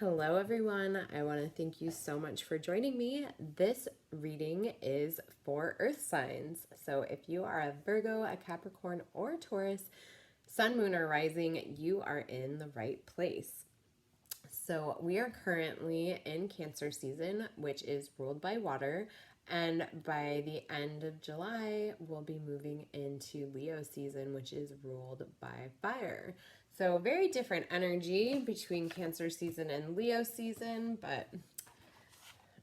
Hello, everyone. I want to thank you so much for joining me. This reading is for Earth signs. So, if you are a Virgo, a Capricorn, or a Taurus, Sun, Moon, or Rising, you are in the right place. So, we are currently in Cancer season, which is ruled by water. And by the end of July, we'll be moving into Leo season, which is ruled by fire. So, very different energy between Cancer season and Leo season, but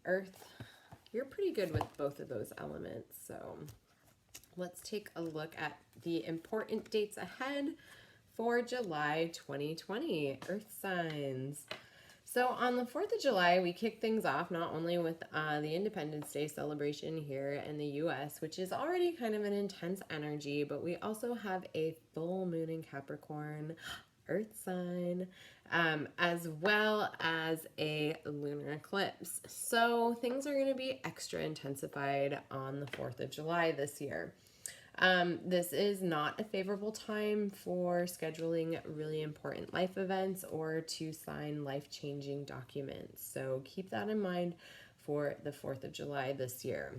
Earth, you're pretty good with both of those elements. So, let's take a look at the important dates ahead for July 2020, Earth signs. So on the 4th of July, we kick things off not only with the Independence Day celebration here in the US, which is already kind of an intense energy, but we also have a full moon in Capricorn, Earth sign, as well as a lunar eclipse. So things are going to be extra intensified on the 4th of July this year. This is not a favorable time for scheduling really important life events or to sign life-changing documents. So keep that in mind for the 4th of July this year.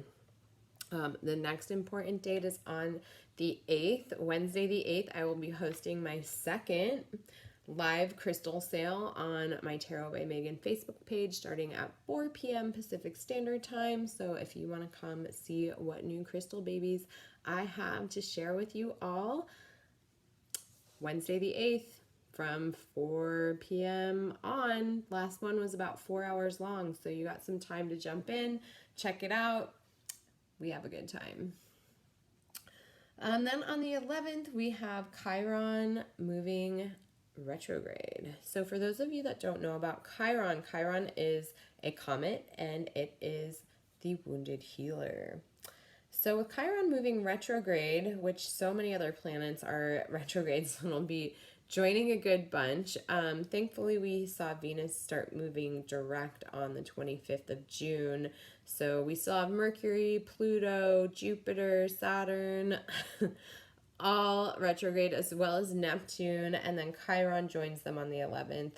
The next important date is on the 8th, Wednesday the 8th. I will be hosting my second live crystal sale on my Tarot by Megan Facebook page starting at 4 p.m. Pacific Standard Time. So if you want to come see what new crystal babies I have to share with you all, Wednesday the 8th from 4 p.m. on. Last one was about 4 hours long, so you got some time to jump in, check it out. We have a good time. Then on the 11th, we have Chiron moving retrograde. So for those of you that don't know about Chiron, Chiron is a comet and it is the wounded healer. So with Chiron moving retrograde, which so many other planets are retrogrades, so it'll be joining a good bunch. Thankfully, we saw Venus start moving direct on the 25th of June. So we still have Mercury, Pluto, Jupiter, Saturn, all retrograde, as well as Neptune, and then Chiron joins them on the 11th.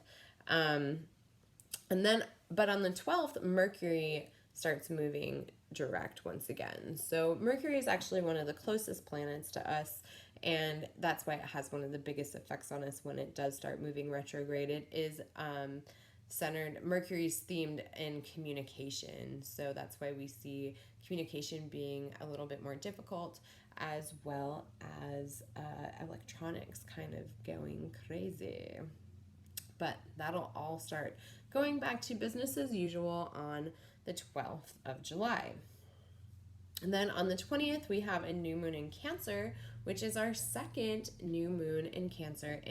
But on the 12th, Mercury starts moving direct once again. So Mercury is actually one of the closest planets to us, and that's why it has one of the biggest effects on us when it does start moving retrograde. It is centered, Mercury's themed in communication, so that's why we see communication being a little bit more difficult, as well as electronics kind of going crazy. But that'll all start going back to business as usual on the 12th of July. And then on the 20th, we have a new moon in Cancer, which is our second new moon in Cancer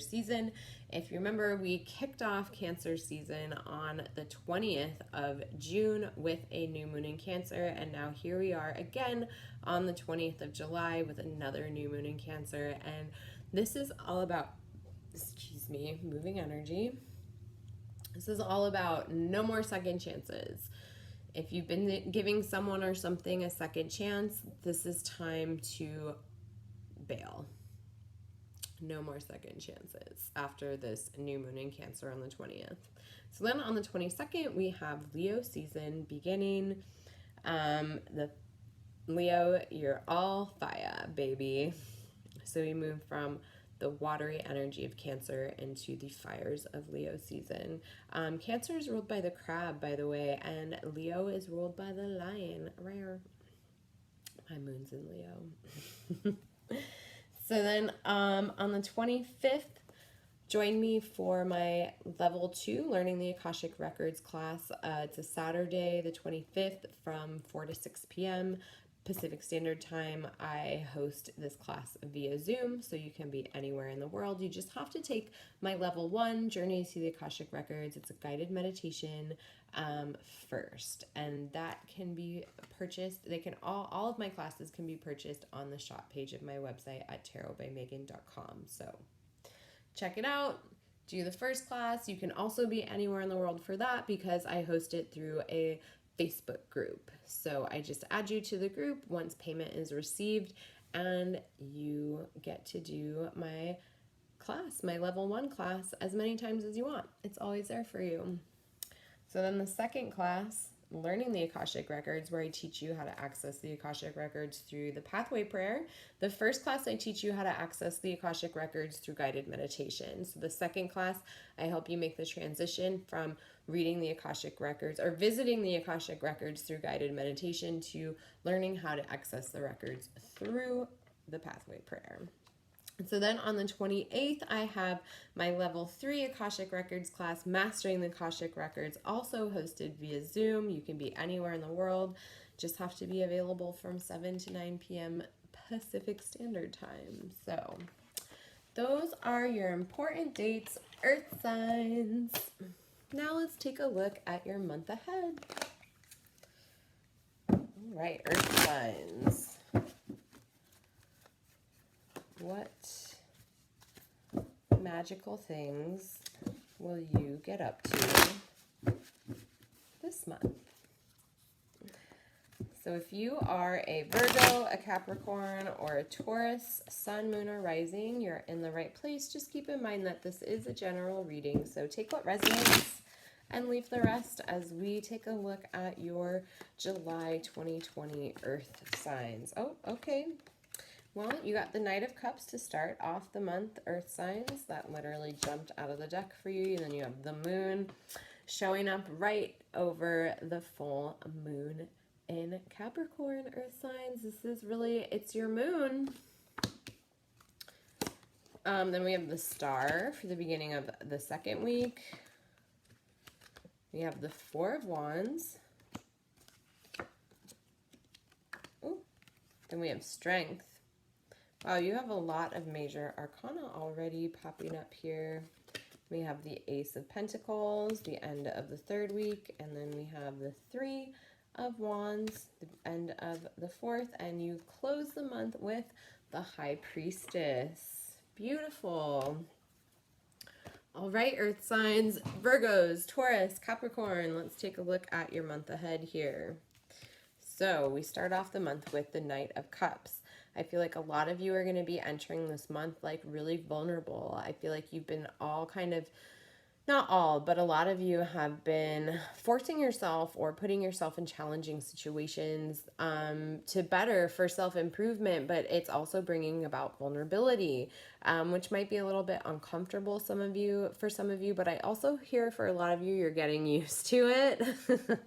season. If you remember, we kicked off Cancer season on the 20th of June with a new moon in Cancer, and now here we are again on the 20th of July with another new moon in Cancer. And this is all about, moving energy. This is all about no more second chances. If you've been giving someone or something a second chance, this is time to bail. No more second chances after this new moon in Cancer on the 20th. So then on the 22nd, we have Leo season beginning. The Leo, you're all fire, baby. So we move from the watery energy of Cancer into the fires of Leo season. Cancer is ruled by the crab, by the way, and Leo is ruled by the lion. Rare. My moon's in Leo. So then on the 25th, join me for my level 2 Learning the Akashic Records class. It's a Saturday, the 25th from 4 to 6 p.m. Pacific Standard Time. I host this class via Zoom, so you can be anywhere in the world. You just have to take my level 1 Journey to the Akashic Records. It's a guided meditation first, and that can be purchased. They can all of my classes can be purchased on the shop page of my website at tarotbymegan.com. So check it out. Do the first class. You can also be anywhere in the world for that because I host it through a Facebook group. So I just add you to the group once payment is received, and you get to do my class, my level 1 class, as many times as you want. It's always there for you. So then the second class, Learning the Akashic Records, where I teach you how to access the Akashic Records through the Pathway Prayer. The first class, I teach you how to access the Akashic Records through guided meditation. So the second class, I help you make the transition from reading the Akashic Records or visiting the Akashic Records through guided meditation to learning how to access the records through the Pathway Prayer. So then on the 28th, I have my level 3 Akashic Records class, Mastering the Akashic Records, also hosted via Zoom. You can be anywhere in the world, just have to be available from 7 to 9 p.m. Pacific Standard Time. So those are your important dates, Earth signs. Now let's take a look at your month ahead. All right, Earth signs. What magical things will you get up to this month? So if you are a Virgo, a Capricorn, or a Taurus, Sun, Moon, or Rising, you're in the right place. Just keep in mind that this is a general reading, so take what resonates and leave the rest as we take a look at your July 2020 Earth signs. Oh, okay. Well, you got the Knight of Cups to start off the month, Earth signs. That literally jumped out of the deck for you. And then you have the Moon showing up right over the full moon in Capricorn, Earth signs. This is really, it's your moon. Then we have the Star for the beginning of the second week. We have the Four of Wands. Ooh. Then we have Strength. Wow, you have a lot of major arcana already popping up here. We have the Ace of Pentacles, the end of the third week, and then we have the Three of Wands, the end of the fourth, and you close the month with the High Priestess. Beautiful. All right, Earth signs, Virgos, Taurus, Capricorn. Let's take a look at your month ahead here. So we start off the month with the Knight of Cups. I feel like a lot of you are going to be entering this month like really vulnerable. I feel like you've been all kind of, not all, but a lot of you have been forcing yourself or putting yourself in challenging situations to better for self-improvement, but it's also bringing about vulnerability, which might be a little bit uncomfortable for some of you, but I also hear for a lot of you, you're getting used to it.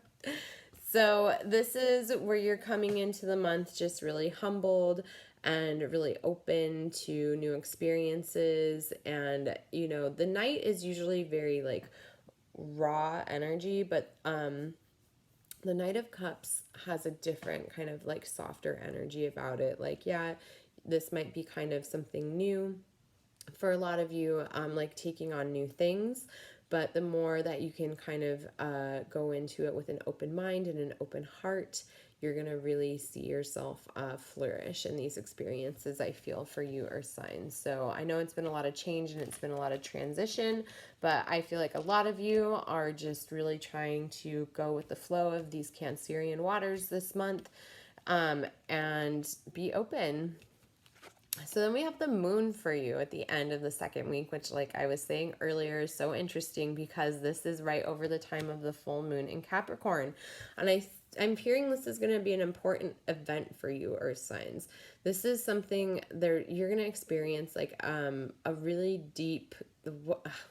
So this is where you're coming into the month just really humbled and really open to new experiences. And, you know, the Knight is usually very like raw energy, but the Knight of Cups has a different kind of like softer energy about it. Like, yeah, this might be kind of something new for a lot of you, like taking on new things. But the more that you can kind of go into it with an open mind and an open heart, you're going to really see yourself flourish in these experiences, I feel, for you, Earth signs. So I know it's been a lot of change and it's been a lot of transition, but I feel like a lot of you are just really trying to go with the flow of these Cancerian waters this month and be open. So then we have the Moon for you at the end of the second week, which, like I was saying earlier, is so interesting because this is right over the time of the full moon in Capricorn. And I'm hearing this is going to be an important event for you, Earth signs. This is something you're going to experience like a really deep,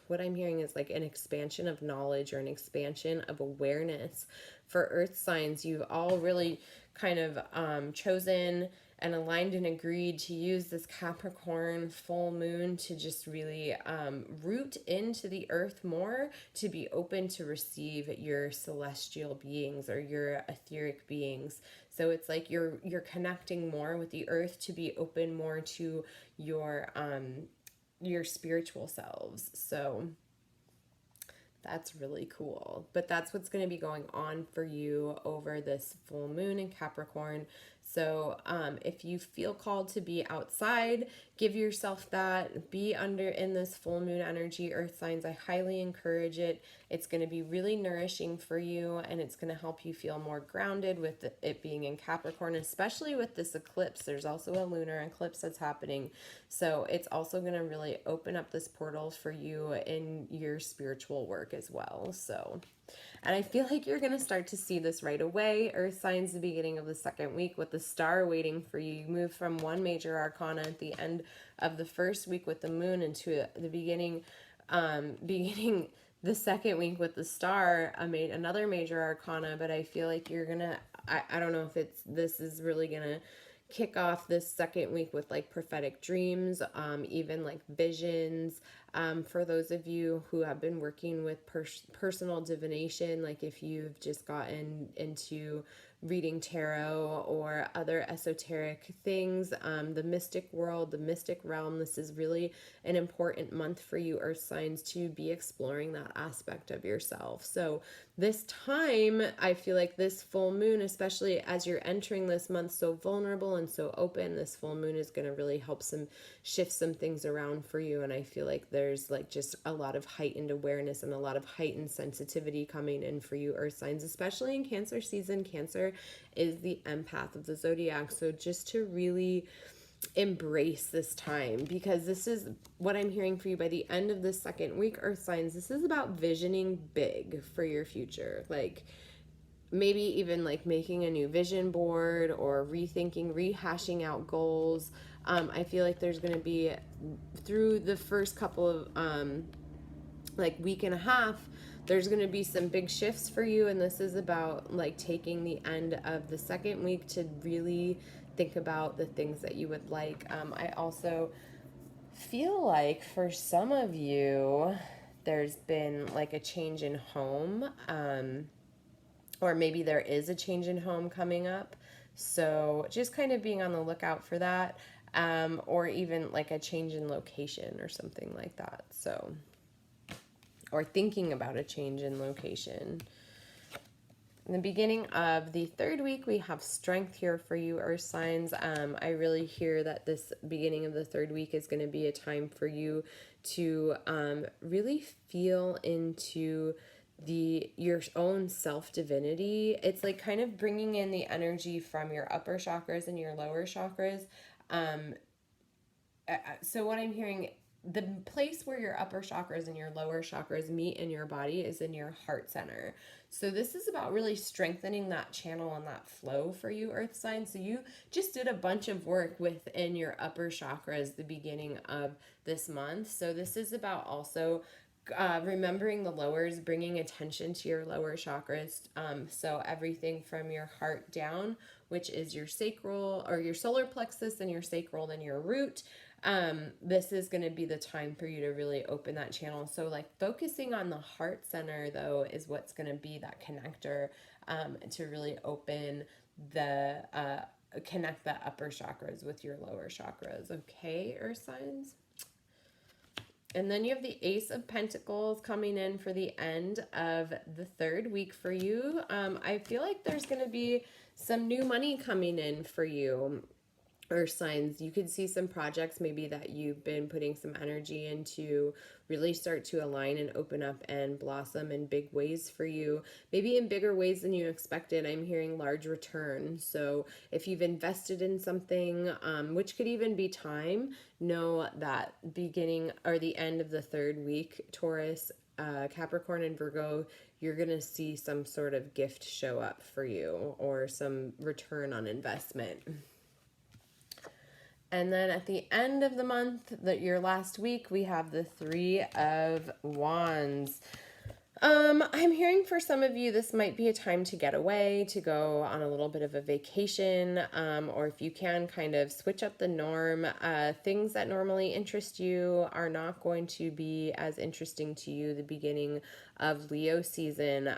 what I'm hearing is like an expansion of knowledge or an expansion of awareness for Earth signs. You've all really kind of chosen and aligned and agreed to use this Capricorn full moon to just really root into the earth more, to be open to receive your celestial beings or your etheric beings. So it's like you're connecting more with the earth, to be open more to your spiritual selves. So that's really cool. But that's what's going to be going on for you over this full moon in Capricorn. So if you feel called to be outside, give yourself that. Be under in this full moon energy, earth signs. I highly encourage it. It's going to be really nourishing for you, and it's going to help you feel more grounded with it being in Capricorn, especially with this eclipse. There's also a lunar eclipse that's happening. So it's also going to really open up this portal for you in your spiritual work as well. So, and I feel like you're going to start to see this right away. Earth signs, the beginning of the second week with the star waiting for you. You move from one major arcana at the end of the first week with the moon into the beginning the second week with the star. I made another major arcana, but I feel like you're going to, I don't know if this is really going to kick off this second week with like prophetic dreams, even like visions. For those of you who have been working with personal divination, like if you've just gotten into reading tarot or other esoteric things, the mystic world, the mystic realm, this is really an important month for you, earth signs, to be exploring that aspect of yourself. So this time, I feel like this full moon, especially as you're entering this month so vulnerable and so open, this full moon is going to really help shift some things around for you. And I feel like there's like just a lot of heightened awareness and a lot of heightened sensitivity coming in for you, earth signs, especially in Cancer season. Cancer is the empath of the zodiac. So just to really embrace this time, because this is what I'm hearing for you by the end of this second week, earth signs. This is about visioning big for your future. Like maybe even like making a new vision board or rethinking, rehashing out goals. I feel like there's going to be, through the first couple of like week and a half, there's going to be some big shifts for you, and this is about like taking the end of the second week to really think about the things that you would like. I also feel like for some of you there's been like a change in home, or maybe there is a change in home coming up, so just kind of being on the lookout for that, or even like a change in location or something like that. So, or thinking about a change in location. In the beginning of the third week, we have strength here for you, earth signs. I really hear that this beginning of the third week is going to be a time for you to really feel into your own self-divinity. It's like kind of bringing in the energy from your upper chakras and your lower chakras. So what I'm hearing, the place where your upper chakras and your lower chakras meet in your body is in your heart center. So this is about really strengthening that channel and that flow for you, earth signs. So you just did a bunch of work within your upper chakras the beginning of this month. So this is about also remembering the lowers, bringing attention to your lower chakras. So everything from your heart down, which is your sacral or your solar plexus and your sacral and your root. This is going to be the time for you to really open that channel. So like focusing on the heart center though is what's going to be that connector, to really open connect the upper chakras with your lower chakras. Okay, earth signs. And then you have the Ace of Pentacles coming in for the end of the third week for you. I feel like there's going to be some new money coming in for you, earth signs. You could see some projects maybe that you've been putting some energy into really start to align and open up and blossom in big ways for you, maybe in bigger ways than you expected. I'm hearing large return. So if you've invested in something, which could even be time, know that beginning or the end of the third week, Taurus, Capricorn, and Virgo, you're going to see some sort of gift show up for you or some return on investment. And then at the end of the month, your last week, we have the Three of Wands. I'm hearing for some of you, this might be a time to get away, to go on a little bit of a vacation, or if you can kind of switch up the norm. Things that normally interest you are not going to be as interesting to you the beginning of Leo season.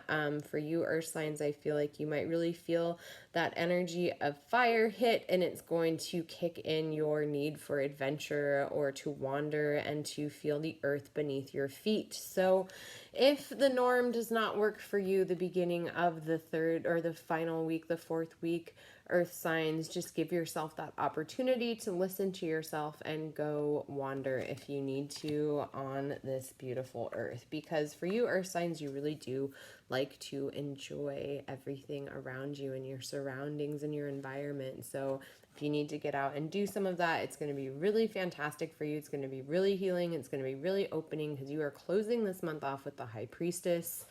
For you, earth signs, I feel like you might really feel that energy of fire hit, and it's going to kick in your need for adventure or to wander and to feel the earth beneath your feet. So if the norm does not work for you the beginning of the third or the final week, the fourth week, Earth signs, just give yourself that opportunity to listen to yourself and go wander if you need to on this beautiful earth. Because for you, Earth signs, you really do like to enjoy everything around you and your surroundings and your environment. So if you need to get out and do some of that, it's going to be really fantastic for you. It's going to be really healing. It's going to be really opening because you are closing this month off with the High Priestess.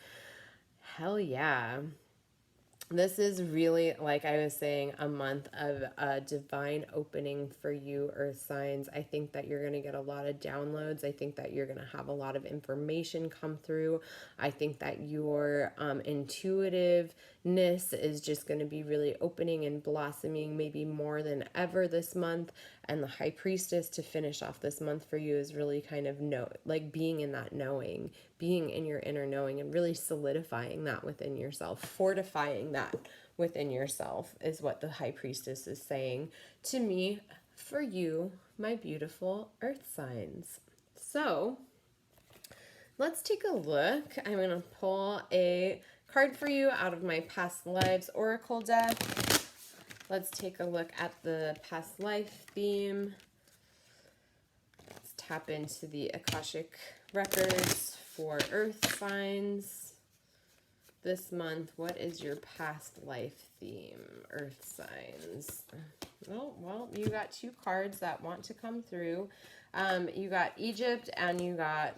Hell yeah. This is really, like I was saying, a month of a divine opening for you, Earth signs. I think that you're going to get a lot of downloads. I think that you're going to have a lot of information come through. I think that your intuitiveness is just going to be really opening and blossoming maybe more than ever this month. And the High Priestess to finish off this month for you is really kind of like being in that knowing, being in your inner knowing and really solidifying that within yourself, fortifying that within yourself is what the High Priestess is saying to me for you, my beautiful Earth signs. So let's take a look. I'm going to pull a card for you out of my past lives oracle deck. Let's take a look at the past life theme. Let's tap into the Akashic records for Earth signs this month. What is your past life theme, Earth signs? Oh, well, you got two cards that want to come through. You got Egypt and you got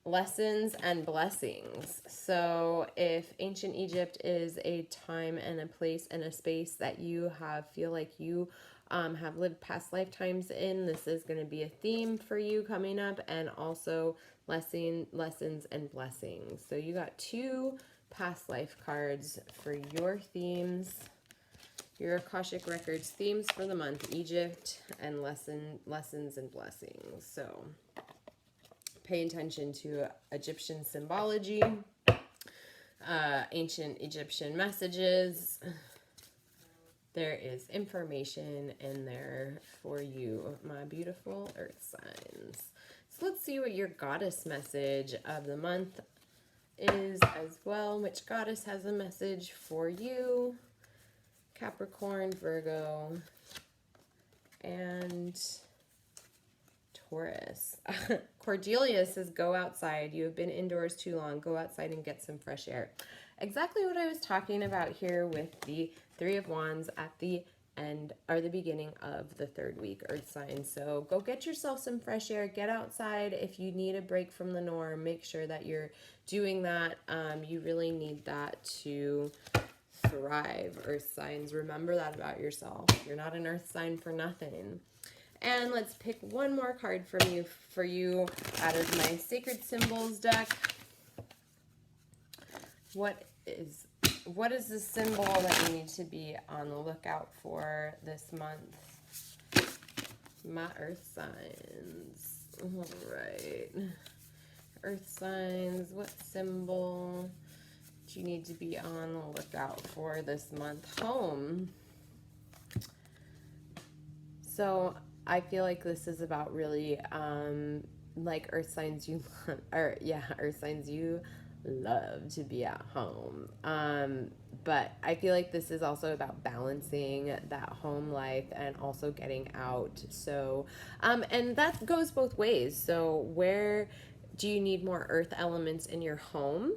lessons and blessings. So if ancient Egypt is a time and a place and a space that you feel like you have lived past lifetimes in, this is going to be a theme for you coming up, and also lessons and blessings. So you got two past life cards for your themes, your Akashic records themes for the month: Egypt and lessons and blessings. So pay attention to Egyptian symbology, ancient Egyptian messages. There is information in there for you, my beautiful Earth signs. So let's see what your goddess message of the month is as well. Which goddess has a message for you? Capricorn, Virgo, and Taurus. Cordelia says, go outside. You have been indoors too long. Go outside and get some fresh air. Exactly what I was talking about here with the Three of Wands at the end or the beginning of the third week, Earth sign. So go get yourself some fresh air. Get outside. If you need a break from the norm, make sure that you're doing that. You really need that to thrive, Earth signs. Remember that about yourself. You're not an Earth sign for nothing. And let's pick one more card for you out of my Sacred Symbols deck. What is the symbol that you need to be on the lookout for this month? My Earth signs. All right. Earth signs, what symbol do you need to be on the lookout for this month? Home. So I feel like this is about really like Earth signs Earth signs you love to be at home. But I feel like this is also about balancing that home life and also getting out. So and that goes both ways. So where do you need more earth elements in your home?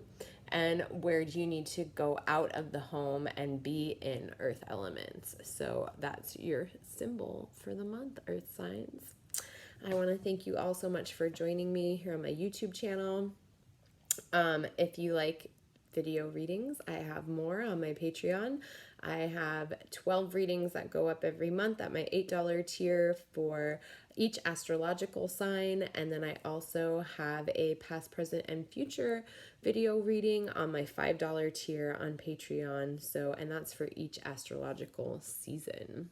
And where do you need to go out of the home and be in earth elements? So that's your symbol for the month, Earth signs. I want to thank you all so much for joining me here on my YouTube channel. If you like video readings, I have more on my Patreon. I have 12 readings that go up every month at my $8 tier for each astrological sign. And then I also have a past, present, and future video reading on my $5 tier on Patreon. So, and that's for each astrological season.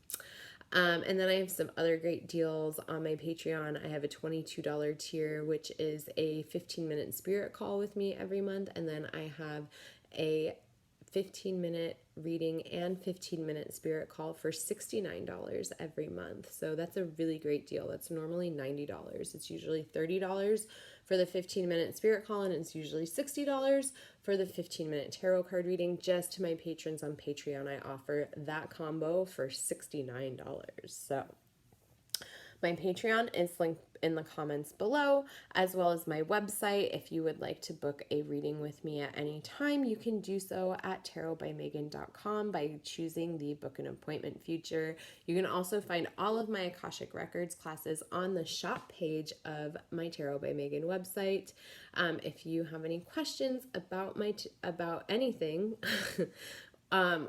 And then I have some other great deals on my Patreon. I have a $22 tier, which is a 15-minute spirit call with me every month. And then I have a 15-minute reading and 15-minute spirit call for $69 every month. So that's a really great deal. That's normally $90. It's usually $30 For the 15-minute spirit call, and it's usually $60. For the 15-minute tarot card reading, just to my patrons on Patreon, I offer that combo for $69. So my Patreon is linked in the comments below, as well as my website. If you would like to book a reading with me at any time, you can do so at tarotbymegan.com by choosing the book an appointment feature. You can also find all of my Akashic Records classes on the shop page of my Tarot by Megan website. If you have any questions about anything,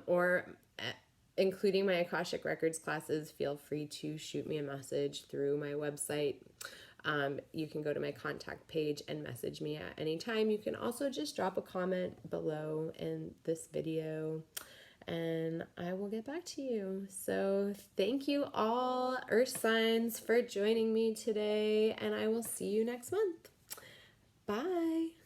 or including my Akashic Records classes, feel free to shoot me a message through my website. You can go to my contact page and message me at any time. You can also just drop a comment below in this video and I will get back to you. So thank you all, Earth signs, for joining me today, and I will see you next month. Bye.